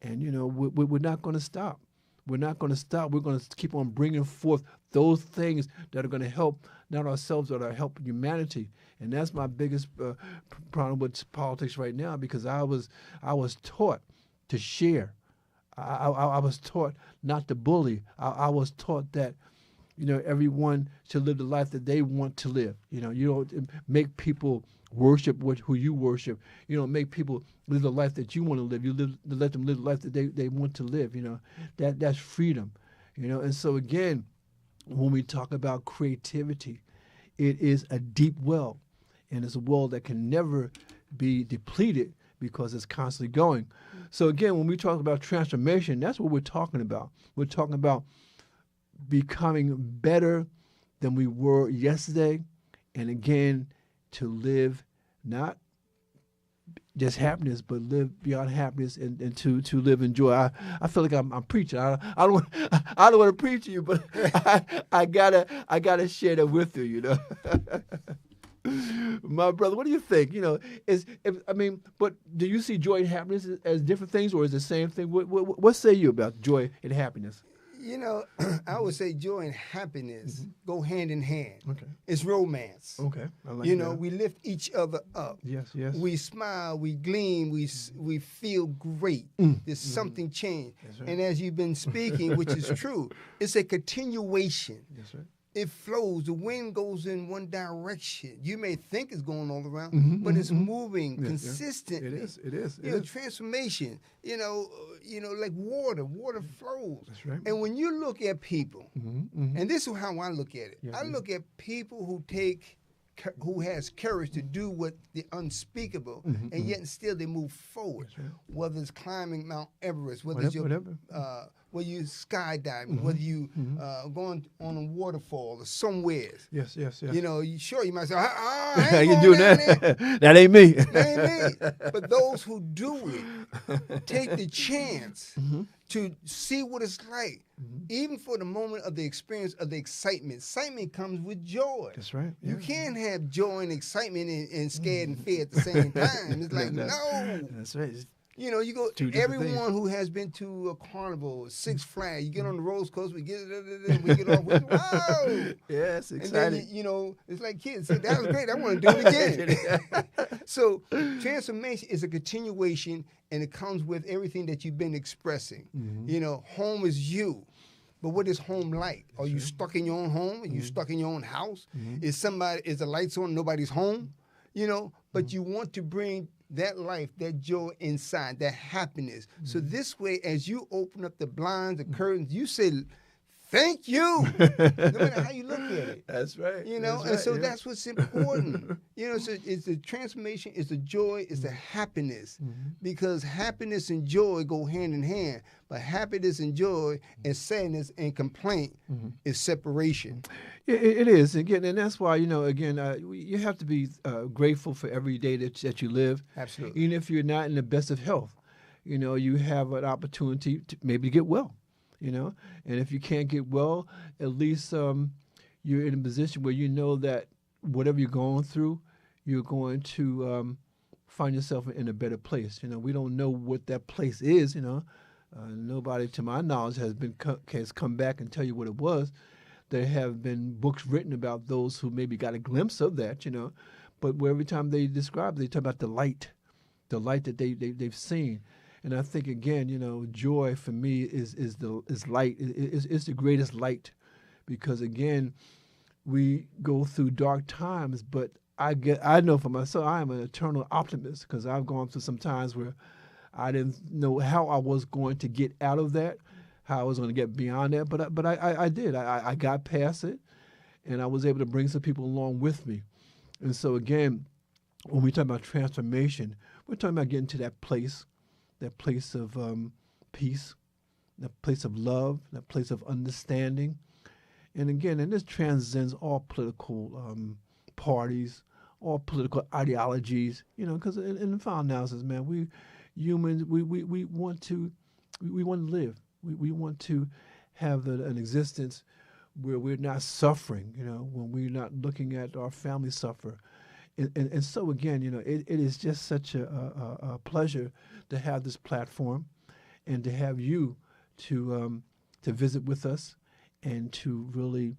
And, we're not going to stop. We're not going to stop. We're going to keep on bringing forth those things that are going to help not ourselves, but are helping humanity. And that's my biggest problem with politics right now, because I was taught to share. I was taught not to bully. I was taught that, everyone should live the life that they want to live. You don't make people worship who you worship. You don't make people live the life that you want to live. Let them live the life that they want to live. That's freedom. And so again, when we talk about creativity, it is a deep well, and it's a well that can never be depleted because it's constantly going. So again, when we talk about transformation, that's what we're talking about. We're talking about becoming better than we were yesterday, and again, to live not just happiness, but live beyond happiness, and to live in joy. I feel like I'm preaching. I don't want to preach to you, but I gotta share that with you. My brother, what do you think? But do you see joy and happiness as different things, or is it the same thing? What say you about joy and happiness? I would say joy and happiness go hand in hand. Okay. It's romance. Okay. I like that. We lift each other up. Yes. We smile, we gleam, we feel great. There's something changed. Right. And as you've been speaking, which is true, it's a continuation. That's right. It flows. The wind goes in one direction. You may think it's going all around, but it's moving consistently. It is. Transformation. Like water. Water flows. That's right. And when you look at people, and this is how I look at it. Yeah, I look at people who has courage to do what the unspeakable, and yet still they move forward. That's right. Whether it's climbing Mount Everest, whether you skydiving, whether you going on a waterfall or somewhere. Yes. You might say, I How ain't you going doing down that? there. That ain't me. That ain't me. But those who do it take the chance to see what it's like, even for the moment of the experience of the excitement. Excitement comes with joy. That's right. You can't have joy and excitement and scared and fear at the same time. It's like, no. That's right. You go, everyone who has been to a carnival, Six Flags, you get on the roller coaster, we get off, wow. Yeah, it's exciting. And then, it's like kids say, that was great, I want to do it again. So transformation is a continuation, and it comes with everything that you've been expressing. Home is you. But what is home like? Are you stuck in your own home? Are you stuck in your own house? Is the lights on, nobody's home? But you want to bring that life, that joy inside, that happiness. So this way, as you open up the blinds, the curtains, you say, thank you, no matter how you look at it. That's right. That's what's important. So it's the transformation, it's the joy, it's the happiness. Because happiness and joy go hand in hand. But happiness and joy and sadness and complaint is separation. It is. Again, and that's why, you have to be grateful for every day that you live. Absolutely. Even if you're not in the best of health, you have an opportunity to maybe get well. And if you can't get well, at least you're in a position where you know that whatever you're going through, you're going to find yourself in a better place. We don't know what that place is. Nobody, to my knowledge, has come back and tell you what it was. There have been books written about those who maybe got a glimpse of that. But where every time they describe, they talk about the light that they've seen. And I think, again, joy for me is light. It's the greatest light, because again, we go through dark times, but I know for myself, I am an eternal optimist, because I've gone through some times where I didn't know how I was going to get out of that, how I was going to get beyond that, but I did. I got past it, and I was able to bring some people along with me. And so again, when we talk about transformation, we're talking about getting to that place of peace, that place of love, that place of understanding. And again, and this transcends all political parties, all political ideologies, because in the final analysis, man, we humans, we want to live. We want to have an existence where we're not suffering, when we're not looking at our family suffer. And so, again, it is just such a pleasure to have this platform and to have you to visit with us and to really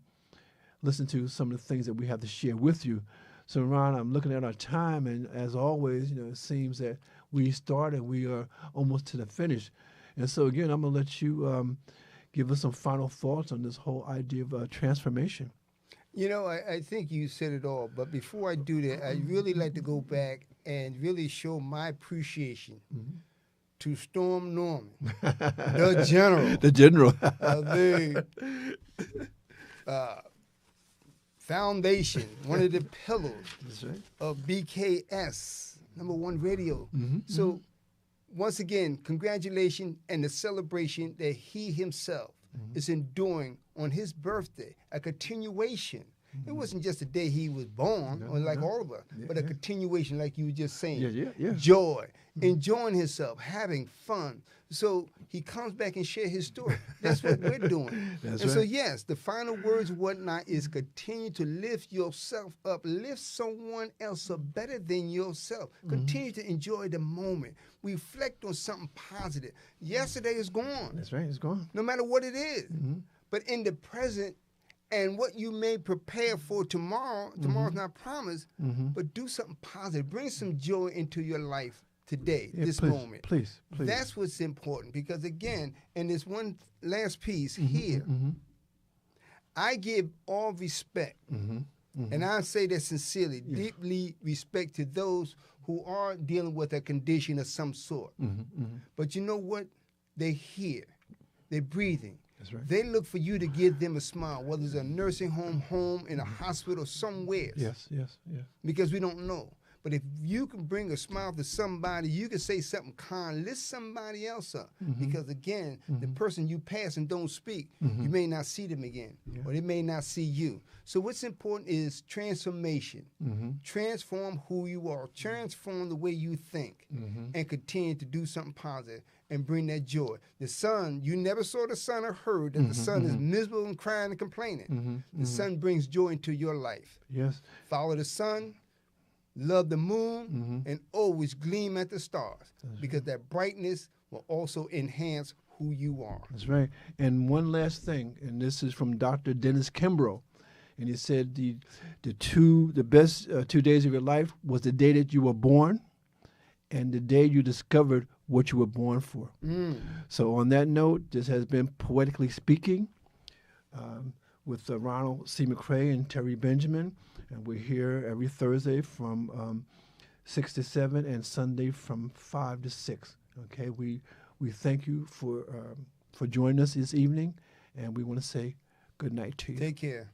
listen to some of the things that we have to share with you. So, Ron, I'm looking at our time, and as always, it seems that we start and we are almost to the finish. And so, again, I'm going to let you give us some final thoughts on this whole idea of transformation. I think you said it all, but before I do that, I'd really like to go back and really show my appreciation to Storm Norman, the general. The general. The foundation, one of the pillars of BKS, #1 radio. So, once again, congratulations and the celebration that he himself is enduring on his birthday, a continuation. It wasn't just the day he was born, or like all of us, but a continuation, like you were just saying. Joy, enjoying himself, having fun. So he comes back and share his story. That's what we're doing. So yes, the final words, whatnot, is continue to lift yourself up, lift someone else up better than yourself. Continue to enjoy the moment. Reflect on something positive. Yesterday is gone. That's right, it's gone. No matter what it is. But in the present, and what you may prepare for tomorrow, tomorrow's not promised, but do something positive. Bring some joy into your life today, this moment. Please. That's what's important, because again, in this one last piece here, I give all respect, and I say that sincerely, deeply respect to those who are dealing with a condition of some sort. But you know what? They're here. They're breathing. That's right. They look for you to give them a smile, whether it's a nursing home, in a hospital, somewhere. Yes. Because we don't know. But if you can bring a smile to somebody, you can say something kind, lift somebody else up. Because again, the person you pass and don't speak, you may not see them again, or they may not see you. So what's important is transformation. Transform who you are, transform the way you think, and continue to do something positive and bring that joy. The sun, you never saw the sun or heard that the sun is miserable and crying and complaining. The sun brings joy into your life. Yes. Follow the sun. Love the moon, and always gleam at the stars, because that brightness will also enhance who you are. That's right. And one last thing, and this is from Dr. Dennis Kimbrough, and he said the best 2 days of your life was the day that you were born, and the day you discovered what you were born for. So on that note, this has been Poetically Speaking with Ronald C. McCray and Terry Benjamin. And we're here every Thursday from 6 to 7 and Sunday from 5 to 6. Okay, we thank you for joining us this evening, and we want to say good night to you. Take care.